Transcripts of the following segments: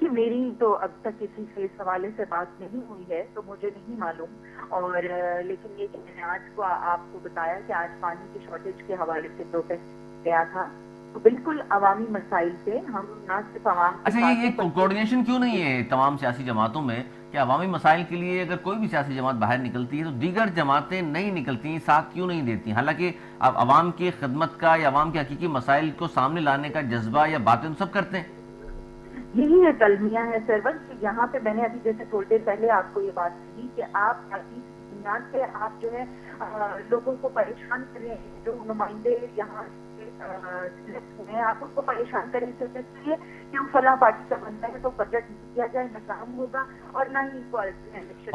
کہ میری تو اب تک کسی سے اس حوالے سے بات نہیں ہوئی ہے تو مجھے نہیں معلوم، اور لیکن یہ کہ میں نے آج کو آپ کو بتایا کہ آج پانی کی شارٹیج کے حوالے سے پروٹیسٹ گیا تھا، تو بالکل عوامی مسائل پہ ہم نہ صرف عوام کے اچھا، ساتھ یہ ہیں بلکہ کوارڈینیشن کیوں نہیں ہے تمام سیاسی جماعتوں میں کہ عوامی مسائل کے لیے اگر کوئی بھی سیاسی جماعت باہر نکلتی ہے تو دیگر جماعتیں نہیں نکلتی، ساتھ کیوں نہیں دیتی؟ حالانکہ اب عوام کی خدمت کا یا عوام کے حقیقی مسائل کو سامنے لانے کا جذبہ یا باتیں تو سب کرتے ہیں۔ یہی ایک المیہ ہے سرور، کہ یہاں پہ میں نے ابھی جیسے تھوڑی دیر پہلے آپ کو یہ بات کہی کہ آپ پارٹی کی بنیاد پہ آپ جو ہے لوگوں کو پریشان کریں، جو نمائندے یہاں سلیکٹ ہوئے ہیں آپ ان کو پریشان کریں صرف اس لیے کہ وہ فلاں پارٹی کا بنتا ہے تو بجٹ نہیں کیا جائے، نظام ہوگا اور نہ ہی الیکشن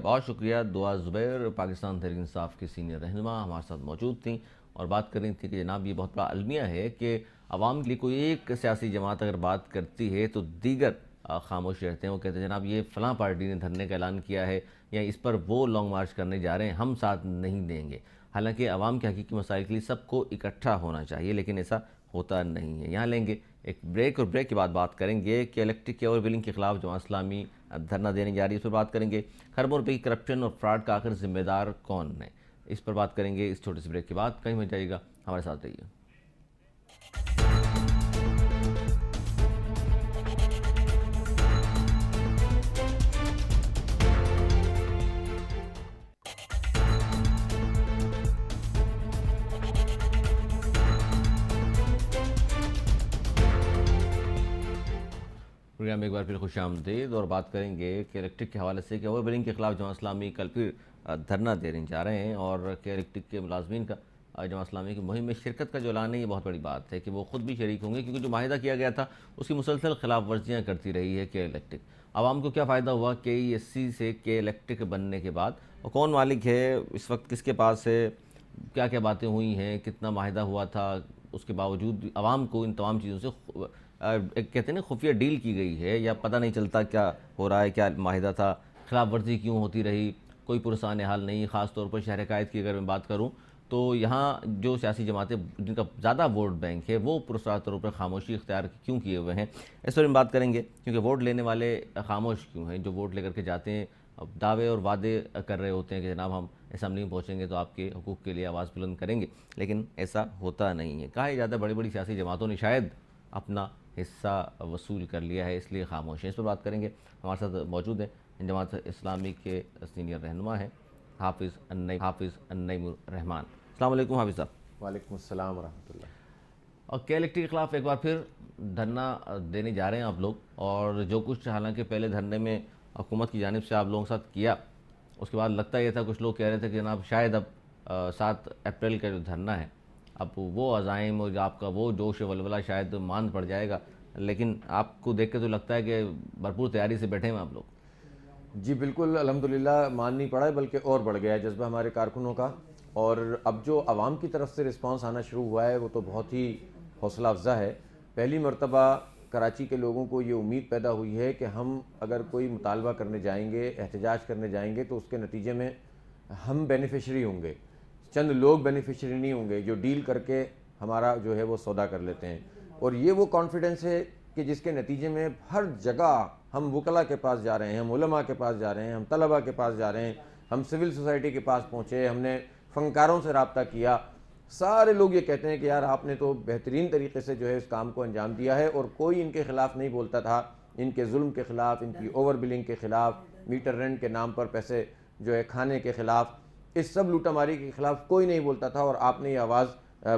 بہت شکریہ دعا زبیر، پاکستان تحریک انصاف کی سینئر رہنما ہمارے ساتھ موجود تھیں اور بات کر رہی تھی کہ جناب یہ بہت بڑا المیہ ہے کہ عوام کے لیے کوئی ایک سیاسی جماعت اگر بات کرتی ہے تو دیگر خاموش رہتے ہیں، وہ کہتے ہیں جناب یہ فلاں پارٹی نے دھرنے کا اعلان کیا ہے یا اس پر وہ لانگ مارچ کرنے جا رہے ہیں، ہم ساتھ نہیں دیں گے۔ حالانکہ عوام کے حقیقی مسائل کے لیے سب کو اکٹھا ہونا چاہیے، لیکن ایسا ہوتا نہیں ہے۔ یہاں لیں گے ایک بریک، اور بریک کے بعد بات کریں گے کہ الیکٹرک کے اوور بلنگ کے خلاف جماعت اسلامی دھرنا دینے جا رہی ہے، اس پر بات کریں گے خربوں روپے کی کرپشن اور فراڈ کا آخر ذمہ دار کون ہے، اس پر بات کریں گے اس چھوٹے سے بریک کے بعد۔ کہیں مت جائیے گا، ہمارے ساتھ رہیے۔ پروگرام میں ایک بار پھر خوش آمدید، اور بات کریں گے کہ الیکٹرک کے حوالے سے کہ اوور بلنگ کے خلاف جماعت اسلامی کل پھر دھرنا دینے جا رہے ہیں، اور کہ الیکٹرک کے ملازمین کا جماعت اسلامی کی مہم میں شرکت کا جو اعلان ہے یہ بہت بڑی بات ہے کہ وہ خود بھی شریک ہوں گے، کیونکہ جو معاہدہ کیا گیا تھا اس کی مسلسل خلاف ورزیاں کرتی رہی ہے کہ الیکٹرک۔ عوام کو کیا فائدہ ہوا کہ ایس سی سے کہ الیکٹرک بننے کے بعد، اور کون مالک ہے اس وقت، کس کے پاس ہے، کیا کیا باتیں ہوئی ہیں، کتنا معاہدہ ہوا تھا، اس کے باوجود عوام کو ان تمام چیزوں سے ایک کہتے ہیں نا خفیہ ڈیل کی گئی ہے، یا پتہ نہیں چلتا کیا ہو رہا ہے، کیا معاہدہ تھا، خلاف ورزی کیوں ہوتی رہی، کوئی پرسان حال نہیں۔ خاص طور پر شہر قائد کی اگر میں بات کروں تو یہاں جو سیاسی جماعتیں جن کا زیادہ ووٹ بینک ہے وہ پرسرار طور پر خاموشی اختیار کیوں کیے ہوئے ہیں، اس پر ہم بات کریں گے، کیونکہ ووٹ لینے والے خاموش کیوں ہیں، جو ووٹ لے کر کے جاتے ہیں دعوے اور وعدے کر رہے ہوتے ہیں کہ جناب ہم اسمبلی میں پہنچیں گے تو آپ کے حقوق کے لیے آواز بلند کریں گے، لیکن ایسا ہوتا نہیں ہے۔ کہا زیادہ بڑی بڑی سیاسی جماعتوں نے شاید اپنا حصہ وصول کر لیا ہے، اس لیے خاموش ہیں۔ اس پر بات کریں گے، ہمارے ساتھ موجود ہیں جماعت اسلامی کے سینئر رہنما ہیں حافظ النعیم الرحمان۔ السلام علیکم حافظ صاحب۔ وعلیکم السلام ورحمۃ اللہ۔ اور کے الیکٹرک کے خلاف ایک بار پھر دھرنا دینے جا رہے ہیں آپ لوگ، اور جو کچھ حالانکہ پہلے دھرنے میں حکومت کی جانب سے آپ لوگوں کے ساتھ کیا، اس کے بعد لگتا یہ تھا، کچھ لوگ کہہ رہے تھے کہ جناب شاید اب 7 اپریل کا جو دھرنا ہے اب وہ عزائم اور آپ کا وہ جوش و ولولہ شاید ماند پڑ جائے گا، لیکن آپ کو دیکھ کے تو لگتا ہے کہ بھرپور تیاری سے بیٹھے ہیں آپ لوگ۔ جی بالکل، الحمدللہ مان نہیں پڑا ہے بلکہ اور بڑھ گیا ہے جذبہ ہمارے کارکنوں کا، اور اب جو عوام کی طرف سے رسپانس آنا شروع ہوا ہے وہ تو بہت ہی حوصلہ افزا ہے۔ پہلی مرتبہ کراچی کے لوگوں کو یہ امید پیدا ہوئی ہے کہ ہم اگر کوئی مطالبہ کرنے جائیں گے، احتجاج کرنے جائیں گے تو اس کے نتیجے میں ہم بینیفیشری ہوں گے، چند لوگ بینیفیشری نہیں ہوں گے جو ڈیل کر کے ہمارا جو ہے وہ سودا کر لیتے ہیں۔ اور یہ وہ کانفیڈنس ہے کہ جس کے نتیجے میں ہر جگہ ہم وکلاء کے پاس جا رہے ہیں، ہم علماء کے پاس جا رہے ہیں، ہم طلباء کے پاس جا رہے ہیں، ہم سول سوسائٹی کے پاس پہنچے، ہم نے فنکاروں سے رابطہ کیا، سارے لوگ یہ کہتے ہیں کہ یار آپ نے تو بہترین طریقے سے جو ہے اس کام کو انجام دیا ہے، اور کوئی ان کے خلاف نہیں بولتا تھا، ان کے ظلم کے خلاف، ان کی اوور بلنگ کے خلاف، میٹر رینٹ کے نام پر پیسے جو ہے کھانے کے خلاف، اس سب لوٹا ماری کے خلاف کوئی نہیں بولتا تھا، اور آپ نے یہ آواز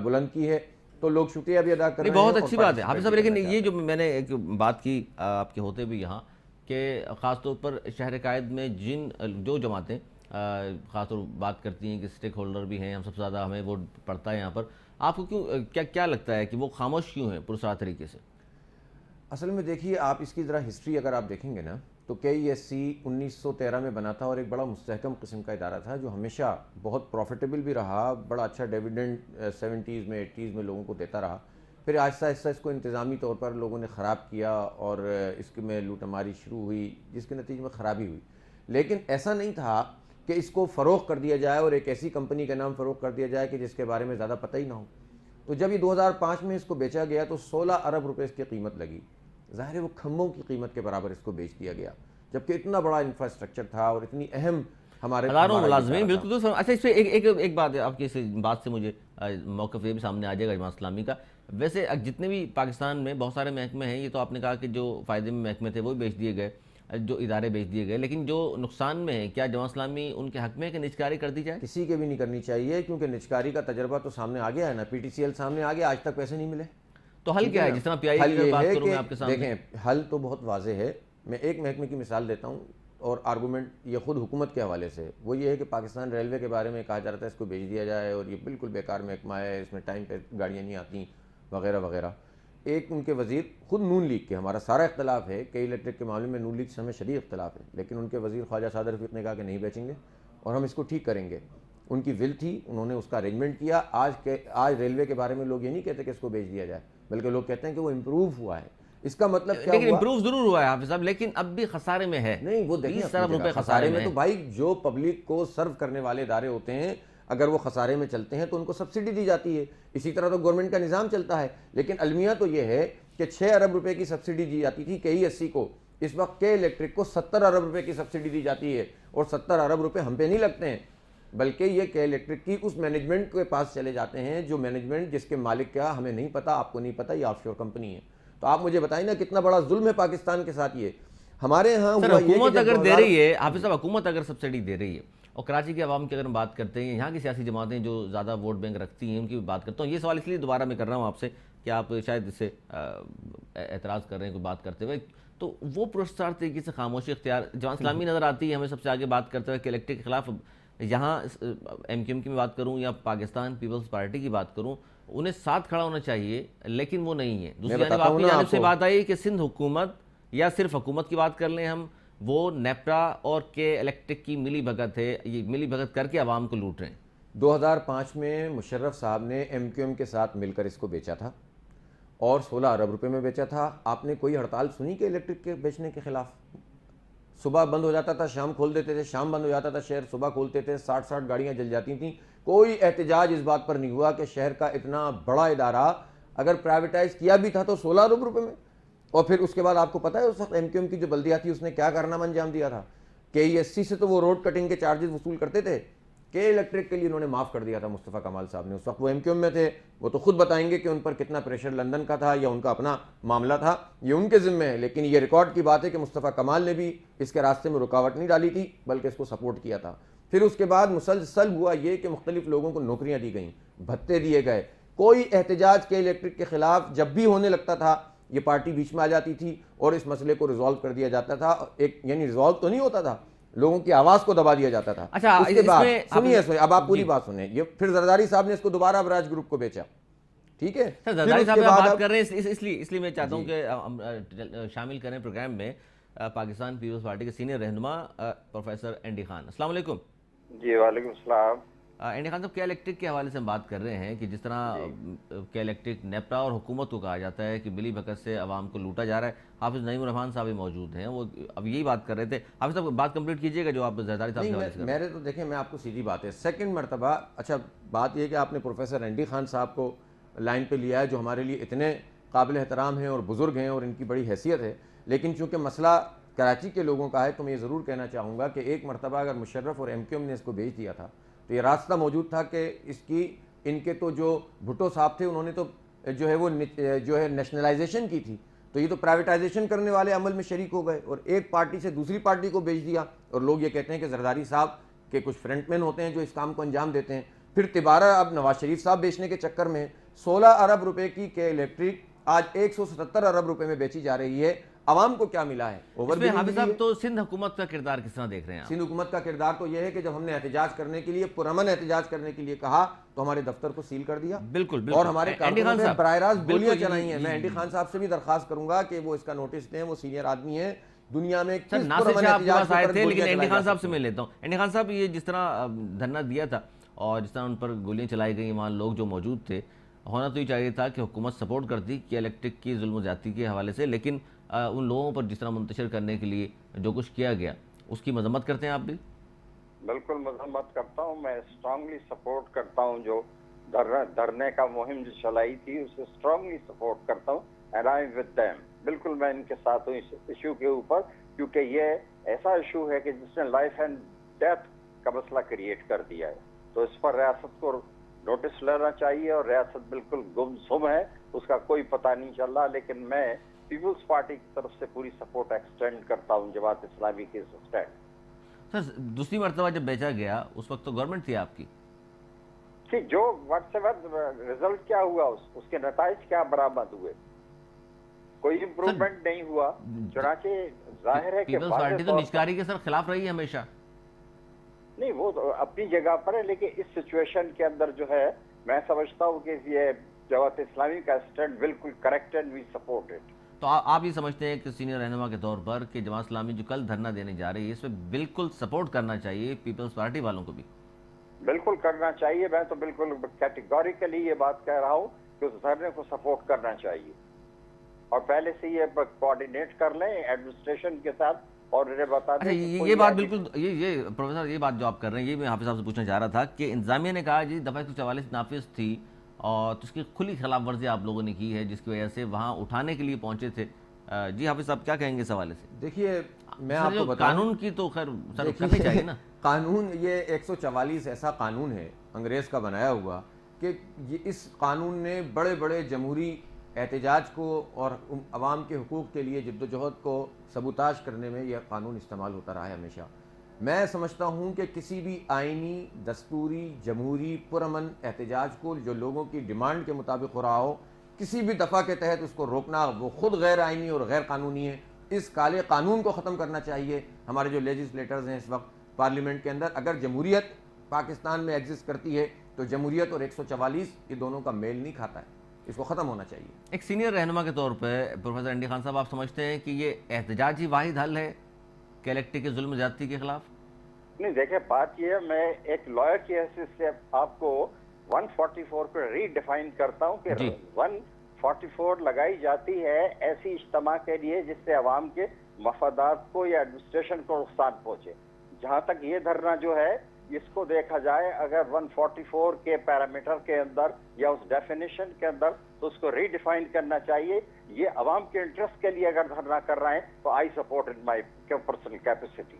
بلند کی ہے تو لوگ شکریہ بھی ادا کر رہے ہیں۔ بہت اچھی بات ہے حافظ صاحب، لیکن یہ جو میں نے ایک بات کی آپ کے ہوتے بھی یہاں کہ خاص طور پر شہر قائد میں جو جماعتیں خاص طور بات کرتی ہیں کہ سٹیک ہولڈر بھی ہیں، ہم سب سے زیادہ ہمیں ووٹ پڑتا ہے یہاں پر، آپ کو کیا لگتا ہے کہ وہ خاموش کیوں ہیں پرسرار طریقے سے؟ اصل میں دیکھیے، آپ اس کی ذرا ہسٹری اگر آپ دیکھیں گے نا تو KESC 1913 میں بنا تھا، اور ایک بڑا مستحکم قسم کا ادارہ تھا جو ہمیشہ بہت پروفیٹیبل بھی رہا، بڑا اچھا ڈیویڈنڈ 70s میں 80s میں لوگوں کو دیتا رہا۔ پھر آہستہ آہستہ اس کو انتظامی طور پر لوگوں نے خراب کیا، اور اس میں لوٹ ماری شروع ہوئی جس کے نتیجے میں خرابی ہوئی۔ لیکن ایسا نہیں تھا کہ اس کو فروغ کر دیا جائے اور ایک ایسی کمپنی کا نام فروغ کر دیا جائے کہ جس کے بارے میں زیادہ پتہ ہی نہ ہو۔ تو جب یہ 2005 میں اس کو بیچا گیا تو 16 ارب روپے اس کی قیمت لگی، ظاہر ہے وہ کھمبوں کی قیمت کے برابر اس کو بیچ دیا گیا، جبکہ اتنا بڑا انفراسٹرکچر تھا اور اتنی اہم ہمارے ہزاروں ملازمین بالکل درست۔ اچھا اس پہ ایک بات ہے، آپ کی اس بات سے مجھے موقف یہ بھی سامنے آ جائے گا جماعت اسلامی کا، ویسے جتنے بھی پاکستان میں بہت سارے محکمے ہیں، یہ تو آپ نے کہا کہ جو فائدے میں محکمے تھے وہ بھی بیچ دیے گئے، جو ادارے بیچ دیے گئے، لیکن جو نقصان میں ہے، کیا جماعت اسلامی ان کے حق میں ہے کہ نجکاری کر دی جائے؟ کسی کے بھی نہیں کرنی چاہیے، کیونکہ نجکاری کا تجربہ تو سامنے آ گیا ہے نا، پی ٹی سی ایل سامنے آ گیا، آج تک پیسے نہیں ملے۔ تو حل کیا ہے؟ جس طرح پی آئی کی اگر بات کروں میں آپ کے سامنے، دیکھیں حل تو بہت واضح ہے، میں ایک محکمے کی مثال دیتا ہوں اور آرگومنٹ یہ خود حکومت کے حوالے سے، وہ یہ ہے کہ پاکستان ریلوے کے بارے میں کہا جا رہا تھا اس کو بیچ دیا جائے اور یہ بالکل بیکار محکمہ ہے، اس میں ٹائم پہ گاڑیاں نہیں آتی وغیرہ وغیرہ۔ ایک ان کے وزیر خود نون لیگ کے، ہمارا سارا اختلاف ہے کہ الیکٹرک کے معاملے میں نون لیگ سے ہمیں شدید اختلاف ہے، لیکن ان کے وزیر خواجہ سعد رفیق نے کہا کہ نہیں بیچیں گے اور ہم اس کو ٹھیک کریں گے۔ ان کی ول تھی، انہوں نے اس کا ارینجمنٹ کیا۔ آج ریلوے کے بارے میں لوگ یہ نہیں کہتے کہ اس کو بیچ دیا جائے، بلکہ لوگ کہتے ہیں کہ وہ امپروو ہوا ہے۔ اس کا مطلب کیا ہوا؟ لیکن امپروو ضرور ہوا ہے حافظ صاحب، لیکن اب بھی خسارے میں ہے۔ نہیں وہ دیکھیں 20 ارب روپے خسارے میں، تو بھائی جو پبلک کو سرو کرنے والے ادارے ہوتے ہیں اگر وہ خسارے میں چلتے ہیں تو ان کو سبسڈی دی جاتی ہے، اسی طرح تو گورنمنٹ کا نظام چلتا ہے۔ لیکن المیہ تو یہ ہے کہ 6 ارب روپے کی سبسڈی دی جاتی تھی کے ای ایس سی کو، اس وقت کے الیکٹرک کو 70 ارب روپے کی سبسڈی دی جاتی ہے، اور 70 ارب روپے ہم پہ نہیں لگتے ہیں، بلکہ یہ کے الیکٹرک کی اس مینجمنٹ کے پاس چلے جاتے ہیں، جو مینجمنٹ جس کے مالک کیا ہمیں نہیں پتا، آپ کو نہیں پتا، یہ آف شور کمپنی ہے۔ تو آپ مجھے بتائیں نا کتنا بڑا ظلم ہے پاکستان کے ساتھ یہ۔ ہمارے ہاں حکومت اگر دے رہی ہے حافظ صاحب، حکومت اگر سبسڈی دے رہی ہے، اور کراچی کے عوام کی اگر ہم بات کرتے ہیں، یہاں کی سیاسی جماعتیں جو زیادہ ووٹ بینک رکھتی ہیں ان کی بھی بات کرتا ہوں، یہ سوال اس لیے دوبارہ میں کر رہا ہوں آپ سے کہ آپ شاید اس سے اعتراض کر رہے ہیں کوئی بات کرتے ہوئے، تو وہ پرستار طریقے سے خاموشی اختیار جماعت اسلامی نظر آتی ہے ہمیں سب سے آگے بات کرتے ہوئے کہ الیکٹرک کے خلاف، یہاں ایم کیو ایم کی بات کروں یا پاکستان پیپلز پارٹی کی بات کروں، انہیں ساتھ کھڑا ہونا چاہیے، لیکن وہ نہیں ہے۔ دوسری جانب آپ کی جانب سے بات آئی کہ سندھ حکومت یا صرف حکومت کی بات کر لیں ہم، وہ نیپرا اور کے الیکٹرک کی ملی بھگت ہے، یہ ملی بھگت کر کے عوام کو لوٹ رہے ہیں۔ 2005 میں مشرف صاحب نے ایم کیو ایم کے ساتھ مل کر اس کو بیچا تھا اور 16 ارب روپے میں بیچا تھا۔ آپ نے کوئی ہڑتال سنی کہ الیکٹرک کے بیچنے کے خلاف؟ صبح بند ہو جاتا تھا، شام کھول دیتے تھے، شام بند ہو جاتا تھا شہر، صبح کھولتے تھے، 60 گاڑیاں جل جاتی تھیں۔ کوئی احتجاج اس بات پر نہیں ہوا کہ شہر کا اتنا بڑا ادارہ اگر پرائیویٹائز کیا بھی تھا تو 16 ارب روپے میں۔ اور پھر اس کے بعد آپ کو پتہ ہے اس وقت ایم کیو ایم کی جو بلدیہ تھی اس نے کیا کارنامہ انجام دیا تھا؟ کے ای ایس سی سے تو وہ روڈ کٹنگ کے چارجز وصول کرتے تھے، کے الیکٹرک کے لیے انہوں نے معاف کر دیا تھا مصطفیٰ کمال صاحب نے، اس وقت وہ ایم کیو ایم میں تھے، وہ تو خود بتائیں گے کہ ان پر کتنا پریشر لندن کا تھا یا ان کا اپنا معاملہ تھا، یہ ان کے ذمہ ہے۔ لیکن یہ ریکارڈ کی بات ہے کہ مصطفیٰ کمال نے بھی اس کے راستے میں رکاوٹ نہیں ڈالی تھی بلکہ اس کو سپورٹ کیا تھا۔ پھر اس کے بعد مسلسل ہوا یہ کہ مختلف لوگوں کو نوکریاں دی گئیں، بھتے دیے گئے۔ کوئی احتجاج کے الیکٹرک کے خلاف جب بھی ہونے لگتا تھا یہ پارٹی بیچ میں آ جاتی تھی اور اس مسئلے کو ریزالو کر دیا جاتا تھا، ایک یعنی ریزالو تو نہیں ہوتا تھا، لوگوں کی آواز کو دبا دیا جاتا تھا۔ اچھا اس کے بعد سنیے اب آپ پوری بات سنیں، یہ پھر زرداری صاحب نے اس کو دوبارہ ابراج گروپ کو بیچا، ٹھیک ہے؟ زرداری صاحب بات کر رہے ہیں اس لیے میں چاہتا ہوں کہ ہم شامل کریں پروگرام میں پاکستان پیپلز پارٹی کے سینئر رہنما پروفیسر اینڈی خان۔ السلام علیکم۔ جی وعلیکم السلام۔ اینڈی خان صاحب، کے الیکٹرک کے حوالے سے ہم بات کر رہے ہیں کہ جس طرح کے الیکٹرک نیپرا اور حکومت کو کہا جاتا ہے کہ ملی بھگت سے عوام کو لوٹا جا رہا ہے، حافظ نعیم الرحمان صاحب بھی موجود ہیں، وہ اب یہی بات کر رہے تھے۔ حافظ صاحب بات کمپلیٹ کیجئے گا جو آپ زرداری صاحب کے حوالے سے۔ میرے تو دیکھیں میں آپ کو سیدھی بات ہے، سیکنڈ مرتبہ اچھا بات یہ کہ آپ نے پروفیسر اینڈی خان صاحب کو لائن پہ لیا ہے جو ہمارے لیے اتنے قابل احترام ہیں اور بزرگ ہیں اور ان کی بڑی حیثیت ہے، لیکن چونکہ مسئلہ کراچی کے لوگوں کا ہے تو میں یہ ضرور کہنا چاہوں گا کہ ایک مرتبہ اگر مشرف اور ایم کیو ایم نے اس کو بیچ دیا تھا تو یہ راستہ موجود تھا کہ اس کی ان کے تو جو بھٹو صاحب تھے انہوں نے تو جو ہے وہ جو ہے نیشنلائزیشن کی تھی، تو یہ تو پرائیویٹائزیشن کرنے والے عمل میں شریک ہو گئے اور ایک پارٹی سے دوسری پارٹی کو بیچ دیا، اور لوگ یہ کہتے ہیں کہ زرداری صاحب کے کچھ فرنٹ مین ہوتے ہیں جو اس کام کو انجام دیتے ہیں۔ پھر تبارہ اب نواز شریف صاحب بیچنے کے چکر میں 16 ارب روپے کی کے الیکٹرک آج 177 ارب روپے میں بیچی جا رہی ہے۔ عوام کو کیا ملا ہے؟ حافظ صاحب تو سندھ حکومت کا کردار کس طرح دیکھ رہے ہیں؟ سندھ حکومت کا کردار تو یہ ہے کہ جب ہم نے احتجاج کرنے کے لیے پرامن احتجاج کرنے کے لیے کہا تو ہمارے دفتر کو سیل کر دیا، بالکل اور ہمارے کارکنوں نے براہ راست گولیاں چلائی ہیں۔ میں اینڈی خان صاحب سے بھی درخواست کروں گا کہ وہ اس کا نوٹس دیں، وہ سینئر آدمی ہیں دنیا میں کس پرامن احتجاج آئے تھے، لیکن اینڈی خان صاحب سے میں لیتا ہوں۔ اینڈی خان صاحب یہ جس طرح دھرنا دیا تھا اور جس طرح ان پر گولیاں چلائی گئیں، وہاں لوگ جو موجود تھے، ہونا تو یہ چاہیے تھا کہ حکومت سپورٹ کرتی کہ الیکٹرک کی ظلم و زیادتی کے حوالے سے، لیکن ان لوگوں پر جس طرح منتشر کرنے کے لیے جو کچھ کیا گیا اس کی مذمت کرتے ہیں آپ بھی؟ بالکل مذمت کرتا ہوں، میں اسٹرانگلی سپورٹ کرتا ہوں، جو دھرنے کا مہم جو چلائی تھی اسے اسٹرانگلی سپورٹ کرتا ہوں، and I am with them. بالکل میں ان کے ساتھ ہوں اس ایشو کے اوپر، کیونکہ یہ ایسا ایشو ہے کہ جس نے لائف اینڈ ڈیتھ کا مسئلہ کریٹ کر دیا ہے. تو اس پر ریاست کو نوٹس لینا چاہیے، اور ریاست بالکل گمسم ہے، اس کا کوئی پتہ نہیں چل رہا. لیکن میں پیپلز پارٹی کی طرف سے پوری سپورٹ ایکسٹینڈ کرتا ہوں جماعت اسلامی کے اسٹینڈ. سر دوسری مرتبہ جب بیچا گیا اس وقت تو گورنمنٹ تھی آپ کی. کہ جو واٹس ایور رزلٹ کیا ہوا، اس کے نتائج کیا برآمد ہوئے، کوئی امپروومنٹ نہیں ہوا. چنانچہ ظاہر ہے کہ پیپلز پارٹی تو نجکاری کے سر خلاف رہی ہے ہمیشہ. نہیں، وہ تو اپنی جگہ پر ہے، لیکن اس سچویشن کے اندر جو ہے میں سمجھتا ہوں کہ یہ جماعت اسلامی کا اسٹینڈ بالکل correct and we support it. تو آپ یہ سمجھتے ہیں کہ سینئر رہنما کے طور پر کہ جماعت اسلامی جو کل دھرنا دینے جا رہی ہے اس میں بالکل سپورٹ کرنا چاہیے پیپلز پارٹی والوں کو بھی؟ بالکل کرنا چاہیے. میں تو بالکل کیٹیگوریکلی یہ بات کہہ رہا ہوں کہ اس دھرنے کو سپورٹ کرنا چاہیے، اور پہلے سے یہ کوآرڈینیٹ کر لیں ایڈمنسٹریشن کے ساتھ اور انہیں بتا دیں. یہ بات بالکل یہ پروفیسر یہ بات جو آپ کر رہے ہیں یہ میں حافظ صاحب سے پوچھنا چاہ رہا تھا کہ انتظامیہ نے کہا جی دفعہ 144 نافذ تھی اور تو اس کی کھلی خلاف ورزی آپ لوگوں نے کی ہے جس کی وجہ سے وہاں اٹھانے کے لیے پہنچے تھے. جی حافظ صاحب کیا کہیں گے اس حوالے سے؟ دیکھیے میں آپ کو بتاؤں، قانون کی تو خیر سر کرنی چاہیے نا. قانون یہ 144 ایسا قانون ہے انگریز کا بنایا ہوا کہ اس قانون نے بڑے بڑے جمہوری احتجاج کو اور عوام کے حقوق کے لیے جد و جہد کو سبوتاژ کرنے میں یہ قانون استعمال ہوتا رہا ہے ہمیشہ. میں سمجھتا ہوں کہ کسی بھی آئینی، دستوری، جمہوری پرامن احتجاج کو جو لوگوں کی ڈیمانڈ کے مطابق ہو رہا ہو، کسی بھی دفعہ کے تحت اس کو روکنا وہ خود غیر آئینی اور غیر قانونی ہے. اس کالے قانون کو ختم کرنا چاہیے. ہمارے جو لیجسلیٹرز ہیں اس وقت پارلیمنٹ کے اندر، اگر جمہوریت پاکستان میں ایگزسٹ کرتی ہے تو جمہوریت اور 144 یہ دونوں کا میل نہیں کھاتا ہے، اس کو ختم ہونا چاہیے. ایک سینئر رہنما کے طور پہ پروفیسر انڈی خان صاحب آپ سمجھتے ہیں کہ یہ احتجاج ہی واحد حل ہے کہ الیکٹرک کے ظلم زیادتی کے خلاف؟ نہیں دیکھیں، بات یہ ہے، میں ایک لائر کی حیثیت سے آپ کو 144 کو ری ڈیفائن کرتا ہوں کہ 144 لگائی جاتی ہے ایسی اجتماع کے لیے جس سے عوام کے مفادات کو یا ایڈمنسٹریشن کو نقصان پہنچے. جہاں تک یہ دھرنا جو ہے اس کو دیکھا جائے اگر 144 کے پیرامیٹر کے اندر یا اس ڈیفینیشن کے اندر تو اس کو ری ڈیفائن کرنا چاہیے. یہ عوام کے انٹرسٹ کے لیے اگر دھرنا کر رہے ہیں تو I support in my personal capacity.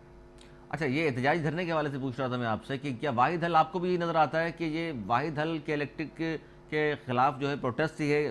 اچھا، یہ احتجاج دھرنے کے حوالے سے پوچھ رہا تھا میں آپ سے کہ کیا واحد حل آپ کو بھی یہ نظر آتا ہے کہ یہ واحد حل کے الیکٹرک کے خلاف جو ہے پروٹیسٹ ہی ہے،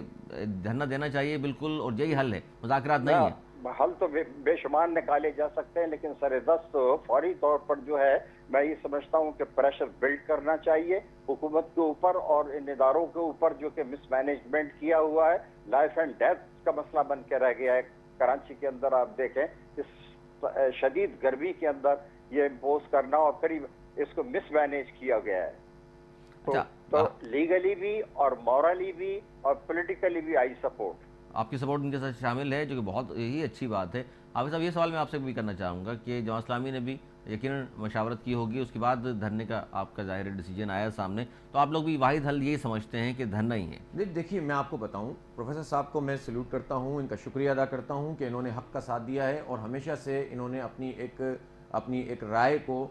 دھرنا دینا چاہیے بالکل اور یہی حل ہے، مذاکرات نہیں ہے؟ حل تو بے شمار نکالے جا سکتے ہیں، لیکن سر دست فوری طور پر جو ہے میں یہ سمجھتا ہوں کہ پریشر بلڈ کرنا چاہیے حکومت کے اوپر اور ان اداروں کے اوپر جو کہ مس مینجمنٹ کیا ہوا ہے. لائف اینڈ ڈیتھ کا مسئلہ بن کے رہ گیا ہے کراچی کے اندر. آپ دیکھیں اس شدید گرمی کے اندر یہ امپوز کرنا اور پھر اس کو مس مینیج کیا گیا ہے. تو لیگلی بھی اور مورلی بھی اور پولیٹیکلی بھی آئی سپورٹ. آپ کی سپورٹ ان کے ساتھ شامل ہے جو کہ بہت ہی اچھی بات ہے. حافظ صاحب یہ سوال میں آپ سے بھی کرنا چاہوں گا کہ جماعت اسلامی نے بھی یقیناً مشاورت کی ہوگی، اس کے بعد دھرنے کا آپ کا ظاہر ڈیسیجن آیا سامنے، تو آپ لوگ بھی واحد حل یہی سمجھتے ہیں کہ دھرنا ہی ہے؟ دیکھیے میں آپ کو بتاؤں، پروفیسر صاحب کو میں سلوٹ کرتا ہوں، ان کا شکریہ ادا کرتا ہوں کہ انہوں نے حق کا ساتھ دیا ہے اور ہمیشہ سے انہوں نے اپنی ایک رائے کو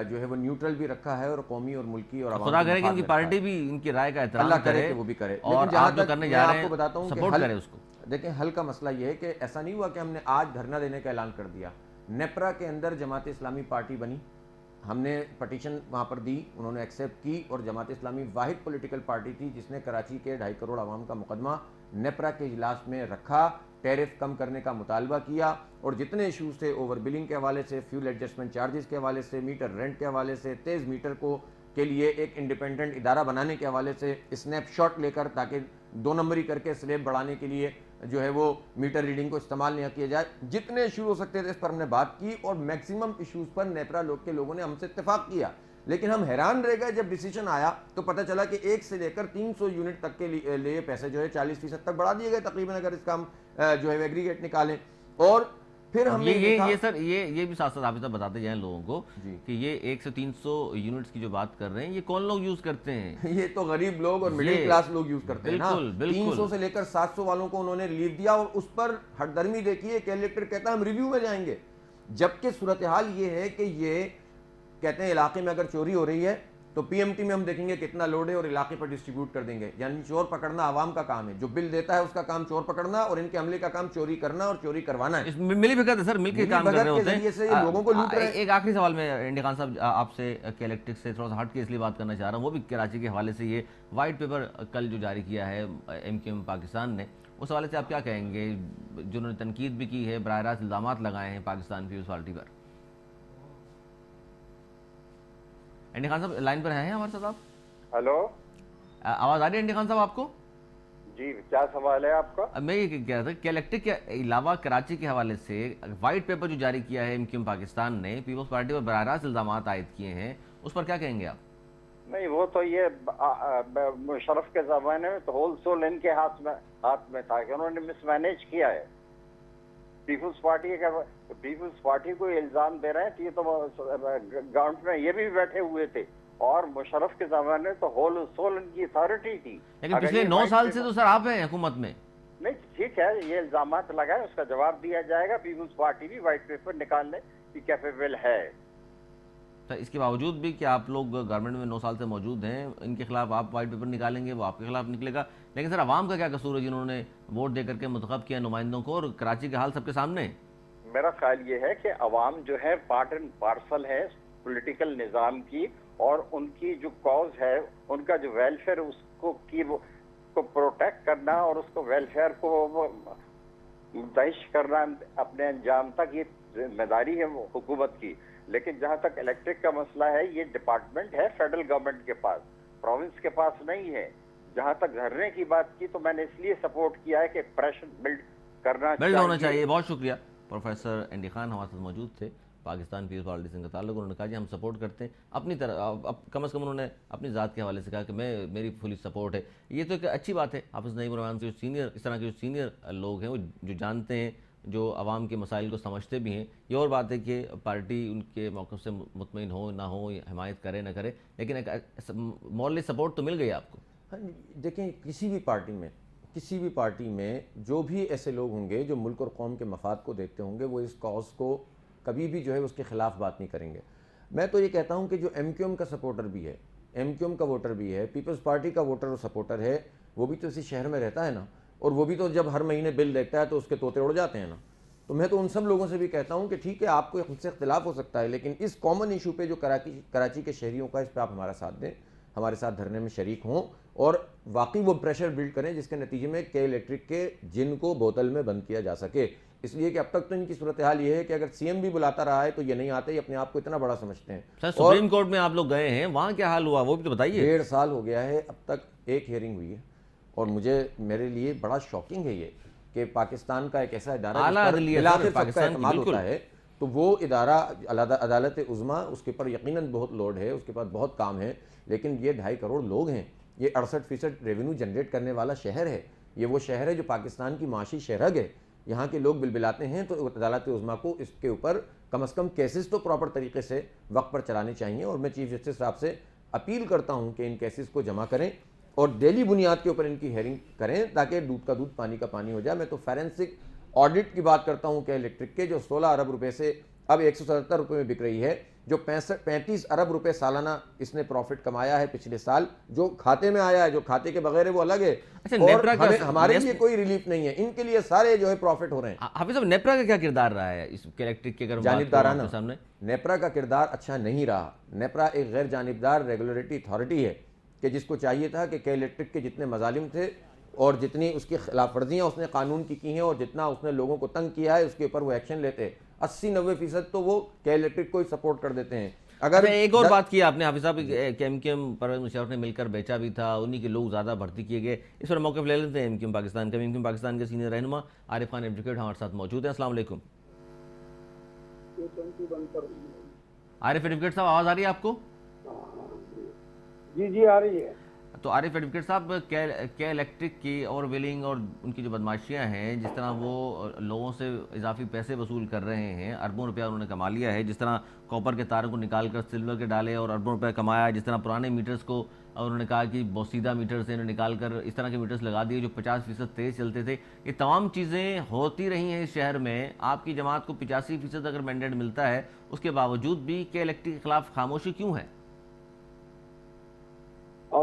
جو ہے وہ نیوٹرل بھی رکھا ہے اور قومی اور ملکی اور عوام خدا کرے کہ ان کی پارٹی بھی ان کی رائے کا احترام اللہ کرے کرے کہ وہ بھی کرے. اور لیکن جہاں آپ جو تک کرنے میں جا رہے آپ کو ہیں بتاتا ہوں کہ سپورٹ کرے اس کو. دیکھیں حل کا مسئلہ یہ ہے کہ ایسا نہیں ہوا کہ ہم نے آج دھرنا دینے کا اعلان کر دیا. نیپرا کے اندر جماعت اسلامی پارٹی بنی، ہم نے پٹیشن وہاں پر دی، انہوں نے ایکسیپٹ کی اور جماعت اسلامی واحد پولیٹیکل پارٹی تھی جس نے کراچی کے 2.5 کروڑ عوام کا مقدمہ نیپرا کے اجلاس میں رکھا، ٹیرف کم کرنے کا مطالبہ کیا اور جتنے ایشوز تھے اوور بلنگ کے حوالے سے، فیول ایڈجسٹمنٹ چارجز کے حوالے سے، میٹر رینٹ کے حوالے سے، تیز میٹر کو کے لیے ایک انڈیپینڈنٹ ادارہ بنانے کے حوالے سے، اسنیپ شاٹ لے کر تاکہ 2 نمبری کر کے سلیب بڑھانے کے لیے جو ہے وہ میٹر ریڈنگ کو استعمال نہ کیا جائے، جتنے ایشو ہو سکتے تھے اس پر ہم نے بات کی اور میکسیمم ایشوز پر نیپرا کے لوگوں نے ہم سے اتفاق کیا. لیکن ہم حیران رہ گئے جب ڈیسیجن آیا تو پتہ چلا کہ 1 سے لے کر 300 یونٹ تک کے لیے پیسے جو ہے 40% تک بڑھا دیے گئے تقریباً، اگر اس کا ہم جو ہے ایگریگیٹ نکالیں. اور پھر ہم یہ سر یہ بھی ساتھ ساتھ آپ بتاتے جائیں لوگوں کو کہ یہ 1 سے 300 یونٹس کی جو بات کر رہے ہیں یہ کون لوگ یوز کرتے ہیں؟ یہ تو غریب لوگ اور مڈل کلاس لوگ یوز کرتے ہیں نا. 300 سے لے کر 700 والوں کو انہوں نے ریلیف دیا اور اس پر ہٹ درمی دیکھیے کہ الیکٹر کہتا ہے ہم ریویو میں جائیں گے، جبکہ صورتحال یہ ہے کہ یہ کہتے ہیں علاقے میں اگر چوری ہو رہی ہے تو PMT میں ہم دیکھیں گے کتنا لوڈ ہے اور علاقے پر ڈسٹریبیوٹ کر دیں گے. یعنی چور پکڑنا عوام کا کام ہے, جو بل دیتا ہے اس کا کام چور پکڑنا, اور ان کے عملے کا کام چوری کرنا اور چوری کروانا ہے. ملی بھگت ہے سر, مل کے کام کر رہے ہوتے ہیں. سے یہ لوگوں کو لوٹ رہے ہیں. ایک آخری سوال میں انڈیا خان صاحب آپ سے کے الیکٹرک سے تھوڑا سا ہٹ کے اس لیے بات کرنا چاہ رہا ہوں, وہ بھی کراچی کے حوالے سے یہ وائٹ پیپر کل جو جاری کیا ہے MQM پاکستان نے, اس حوالے سے آپ کیا کہیں گے, جنہوں نے تنقید بھی کی ہے, براہ راست الزامات لگائے ہیں پاکستان پیپلز پارٹی پر. انڈیا خان صاحب لائن پر ہیں ہمارے ساتھ آپ؟ ہلو, آواز آ رہی ہے انڈیا خان صاحب آپ کو؟ جی کیا سوال ہے آپ کا؟ میں یہ کہہ رہا تھا کہ الیکٹرک کے علاوہ کراچی کے حوالے سے وائٹ پیپر جو جاری کیا ہے MQM پاکستان نے, پیپلز پارٹی پر براہ راست الزامات عائد کیے ہیں, اس پر کیا کہیں گے آپ؟ نہیں, وہ تو یہ مشرف کے زمانے میں تو ہول سول ان کے ہاتھ میں تھا کہ انہوں نے مس مینیج کیا ہے. پیپلز پارٹی کو الزام دے رہے ہیں, یہ تو گورنمنٹ میں یہ بھی بیٹھے ہوئے تھے, اور مشرف کے زمانے میں تو ہول سول ان کی اتھارٹی تھی. لیکن پچھلے 9 سال سے تو سر آپ ہیں حکومت میں. نہیں ٹھیک ہے, یہ الزامات لگائے, اس کا جواب دیا جائے گا. پیپلز پارٹی بھی وائٹ پیپر نکالنے کی کیپیبل ہے. تو اس کے باوجود بھی کہ آپ لوگ گورنمنٹ میں 9 سال سے موجود ہیں, ان کے خلاف آپ وائٹ پیپر نکالیں گے, وہ آپ کے خلاف نکلے گا. لیکن سر عوام کا کیا قصور ہے جنہوں نے ووٹ دے کر کے منتخب کیا نمائندوں کو, اور کراچی کا حال سب کے سامنے؟ میرا خیال یہ ہے کہ عوام جو ہے پارٹ اینڈ پارسل ہے پولیٹیکل نظام کی, اور ان کی جو کاز ہے, ان کا جو ویلفیئر, اس کو پروٹیکٹ کرنا اور اس کو ویلفیئر کو منتشر کرنا اپنے انجام تک, یہ ذمہ داری ہے وہ حکومت کی. لیکن جہاں تک الیکٹرک کا مسئلہ ہے, یہ ڈپارٹمنٹ ہے فیڈرل گورنمنٹ کے پاس, پروونس کے پاس نہیں ہے. جہاں تک دھرنے کی بات کی تو میں نے اس لیے سپورٹ کیا ہے کہ پریشر بلڈ ہونا چاہیے. بہت شکریہ. پروفیسر انڈیا خان ہمارے ساتھ موجود تھے, پاکستان پیپلز پارٹی سے ان کا تعلق. انہوں نے کہا جی ہم سپورٹ کرتے ہیں اپنی طرح, کم از کم انہوں نے اپنی ذات کے حوالے سے کہا کہ میری فلی سپورٹ ہے. یہ تو ایک اچھی بات ہے. حافظ نعیم الرحمان سے اس طرح کے جو سینئر لوگ ہیں, وہ جو جانتے ہیں, جو عوام کے مسائل کو سمجھتے بھی ہیں. یہ اور بات ہے کہ پارٹی ان کے موقف سے مطمئن ہو نہ ہو, حمایت کرے نہ کرے, لیکن ایک مورلی سپورٹ تو مل گئی آپ کو. دیکھیں, کسی بھی پارٹی میں جو بھی ایسے لوگ ہوں گے جو ملک اور قوم کے مفاد کو دیکھتے ہوں گے, وہ اس کاز کو کبھی بھی جو ہے اس کے خلاف بات نہیں کریں گے. میں تو یہ کہتا ہوں کہ جو MQM کا سپورٹر بھی ہے, MQM کا ووٹر بھی ہے, پیپلز پارٹی کا ووٹر اور سپورٹر ہے, وہ بھی تو اسی شہر میں رہتا ہے نا, اور وہ بھی تو جب ہر مہینے بل دیکھتا ہے تو اس کے طوطے اڑ جاتے ہیں نا. تو میں تو ان سب لوگوں سے بھی کہتا ہوں کہ ٹھیک ہے, آپ کو ہم سے اختلاف ہو سکتا ہے, لیکن اس کامن ایشو پہ جو کراچی کے شہریوں کا, اس پہ آپ ہمارا ساتھ دیں, ہمارے ساتھ دھرنے میں شریک ہوں, اور واقعی وہ پریشر بلڈ کریں جس کے نتیجے میں کے الیکٹرک کے جن کو بوتل میں بند کیا جا سکے. اس لیے کہ اب تک تو ان کی صورتحال یہ ہے کہ اگر CM بھی بلاتا رہا ہے تو یہ نہیں آتے, یہ اپنے آپ کو اتنا بڑا سمجھتے ہیں. سر سپریم کورٹ میں آپ لوگ گئے ہیں, وہاں کیا حال ہوا وہ بھی تو بتائیے. 1.5 سال ہو گیا ہے, اب تک ایک ہیئرنگ ہوئی ہے, اور میرے لیے بڑا شاکنگ ہے یہ کہ پاکستان کا ایک ایسا ادارہ اعتماد ہوتا ہے, تو وہ ادارہ عدالت عظمیٰ, اس کے اوپر یقیناً بہت لوڈ ہے, اس کے پاس بہت کام ہے, لیکن یہ 2.5 کروڑ لوگ ہیں, یہ 68% ریونیو جنریٹ کرنے والا شہر ہے, یہ وہ شہر ہے جو پاکستان کی معاشی شہرگ ہے. یہاں کے لوگ بلبلاتے ہیں, تو عدالت عظمیٰ کو اس کے اوپر کم از کم کیسز تو پراپر طریقے سے وقت پر چلانے چاہیے. اور میں چیف جسٹس صاحب سے اپیل کرتا ہوں کہ ان کیسز کو جمع کریں اور ڈیلی بنیاد کے اوپر ان کی ہیئرنگ کریں, تاکہ دودھ کا دودھ پانی کا پانی ہو جائے. میں تو فورینسک آڈٹ کی بات کرتا ہوں کہ الیکٹرک کے جو 16 ارب روپے سے اب 177 روپے میں بک رہی ہے, جو 35 ارب روپے سالانہ اس نے پروفٹ کمایا ہے پچھلے سال, جو کھاتے میں آیا ہے, جو کھاتے کے بغیر ہے وہ الگ ہے, اور ہمارے لیے کوئی ریلیف نہیں ہے, ان کے لیے سارے جو ہے پروفٹ ہو رہے ہیں. حافظ صاحب, نیپرا کا کیا کردار رہا ہے اس الیکٹرک کے جانبدارانہ سامنے؟ نیپرا کا کردار اچھا نہیں رہا. نیپرا ایک غیر جانبدار ریگولیٹری اتھارٹی ہے کہ جس کو چاہیے تھا کہ الیکٹرک کے جتنے مظالم تھے اور جتنی اس کی خلاف ورزیاں اس نے قانون کی ہیں اور جتنا اس نے لوگوں کو تنگ کیا ہے, اس کے اوپر وہ ایکشن لیتے. 80-90% تو وہ الیکٹرک کو ہی سپورٹ کر دیتے ہیں. اگر ایک اور بات کی آپ نے حافظ صاحب, MQM پرویز مشرف نے مل کر بیچا بھی تھا, انہی کے لوگ زیادہ بھرتی کیے گئے, اس پر موقف لے لیتے ہیں MQM پاکستان کا. MQM پاکستان کے سینئر رہنما عارف خان ایڈوکیٹ ہمارے ساتھ موجود ہیں. السلام علیکم. عارف ایڈوکیٹ صاحب, آواز آ رہی ہے آپ کو؟ جی آ رہی ہے. تو عارف ایڈوکیٹ صاحب, کے الیکٹرک کی اوور ویلنگ اور ان کی جو بدماشیاں ہیں, جس طرح وہ لوگوں سے اضافی پیسے وصول کر رہے ہیں, اربوں روپیہ انہوں نے کما لیا ہے, جس طرح کاپر کے تاروں کو نکال کر سلور کے ڈالے اور اربوں روپے کمایا, جس طرح پرانے میٹرز کو انہوں نے کہا کہ بوسیدہ میٹر سے انہوں نے نکال کر اس طرح کے میٹرز لگا دیے جو 50% تیز چلتے تھے. یہ تمام چیزیں ہوتی رہی ہیں اس شہر میں. آپ کی جماعت کو 85% اگر مینڈیٹ ملتا ہے, اس کے باوجود بھی کے الیکٹرک کے خلاف خاموشی کیوں ہے؟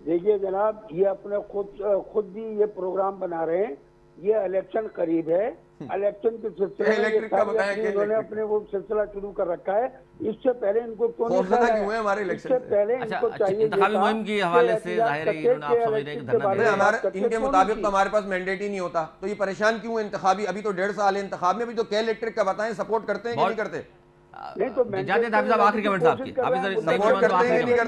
دیکھیے جناب یہ اپنے خود بھی یہ پروگرام بنا رہے ہیں, یہ الیکشن قریب ہے, الیکشن کے سلسلے میں الیکٹرک کا بتائیں کہ انہوں نے اپنے وہ سلسلہ شروع کر رکھا ہے. اس سے پہلے ان کو کیوں نہیں خوفزدہ کرایا؟ کیوں ہیں ہمارے اس الیکشن سے سے؟ پہلے ان اچھا کو چاہیے انتخابی یہ تھا مہم کی کہ حوالے سے احتجاج ظاہر ہے کرتے انہوں نے آپ کہ سمجھ رہے ہیں کہ الیکشن دھرنا کے دے بارے رہے میں ہیں. ان کے مطابق تو ہمارے پاس مینڈیٹ ہی نہیں ہوتا, تو یہ پریشان کیوں ہیں انتخابی؟ ابھی تو 1.5 سال ہے انتخاب میں, ابھی تو کے الیکٹرک کا بتائیں سپورٹ کرتے ہیں کہ نہیں کرتے؟ نہیں تو جاتے حافظ صاحب آخری کمنٹ صاحب کی, حافظ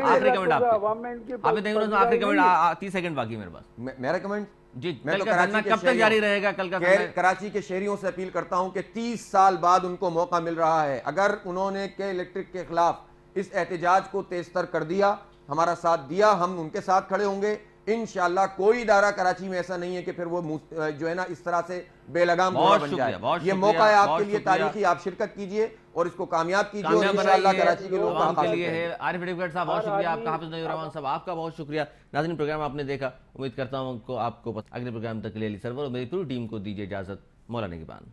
آخری کمنٹ آپ کی, حافظ نہیں آخری کمنٹ 30 سیکنڈ باقی میرے پاس. میرا کمنٹ جی میں تو کل کا دھرنا کب تک جاری رہے گا؟ کل کا کراچی کے شہریوں سے اپیل کرتا ہوں کہ 30 سال بعد ان کو موقع مل رہا ہے. اگر انہوں نے کے الیکٹرک کے خلاف اس احتجاج کو تیز تر کر دیا, ہمارا ساتھ دیا, ہم ان کے ساتھ کھڑے ہوں گے انشاءاللہ. کوئی ادارہ کراچی میں ایسا نہیں ہے کہ پھر وہ جو ہے نا اس طرح سے بے لگام گھوڑا بن جائے. یہ موقع ہے آپ کے لیے تاریخی, آپ شرکت کیجئے اور اس کو کامیاب کیجئے, اور انشاءاللہ کراچی کے لوگ عوام کے لیے ہے. عارف ایڈوکیٹ صاحب بہت شکریہ آپ کا, حافظ نعیم الرحمان صاحب آپ کا بہت شکریہ. ناظرین پروگرام آپ نے دیکھا, امید کرتا ہوں آپ کو اگلے پروگرام تک کے لیے علی سرور اور میری پوری ٹیم کو دیجیے اجازت. مولا نگہبان.